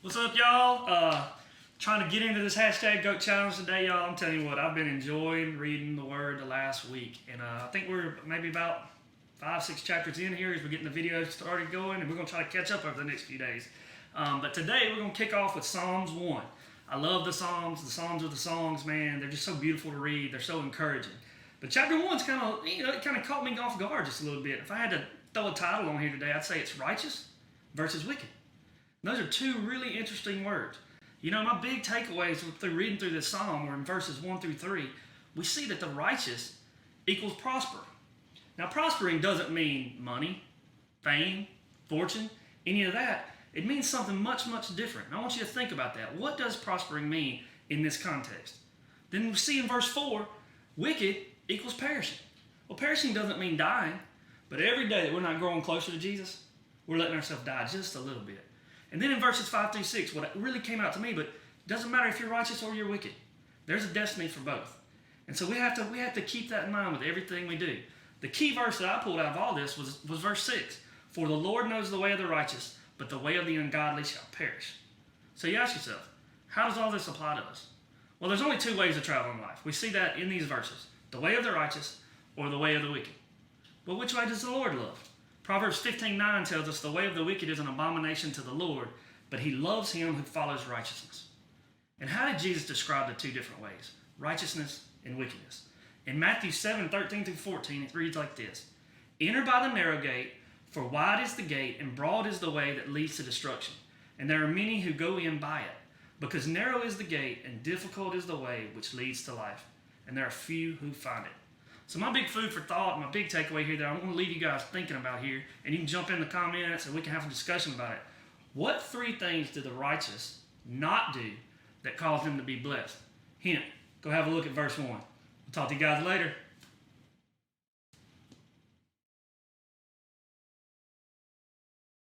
What's up, y'all? Trying to get into this hashtag GOAT challenge today, y'all. I'm telling you what, I've been enjoying reading the Word the last week, and I think we're maybe about 5-6 chapters in here as we're getting the video started going, and we're going to try to catch up over the next few days. But today we're going to kick off with Psalms 1. I love the Psalms. The Psalms are the songs, man. They're just so beautiful to read. They're so encouraging. But chapter 1's it kind of caught me off guard just a little bit. If I had to throw a title on here today, I'd say it's righteous versus wicked. And those are two really interesting words. You know, my big takeaways through reading through this psalm were in verses 1 through 3. We see that the righteous equals prosper. Now, prospering doesn't mean money, fame, fortune, any of that. It means something much, much different. And I want you to think about that. What does prospering mean in this context? Then we see in verse 4, wicked equals perishing. Well, perishing doesn't mean dying, but every day that we're not growing closer to Jesus, we're letting ourselves die just a little bit. And then in verses 5 through 6, what really came out to me, but it doesn't matter if you're righteous or you're wicked. There's a destiny for both. And so we have to keep that in mind with everything we do. The key verse that I pulled out of all this was verse 6. For the Lord knows the way of the righteous, but the way of the ungodly shall perish. So you ask yourself, how does all this apply to us? Well, there's only two ways to travel in life. We see that in these verses. The way of the righteous or the way of the wicked. But which way does the Lord love? Proverbs 15:9 tells us the way of the wicked is an abomination to the Lord, but he loves him who follows righteousness. And how did Jesus describe the two different ways? Righteousness and wickedness. In Matthew 7:13 through 14, it reads like this. Enter by the narrow gate, for wide is the gate, and broad is the way that leads to destruction. And there are many who go in by it. Because narrow is the gate, and difficult is the way which leads to life. And there are few who find it. So my big food for thought, my big takeaway here that I want to leave you guys thinking about here, and you can jump in the comments and we can have a discussion about it. What three things do the righteous not do that cause them to be blessed? Hint, go have a look at verse 1. I'll talk to you guys later.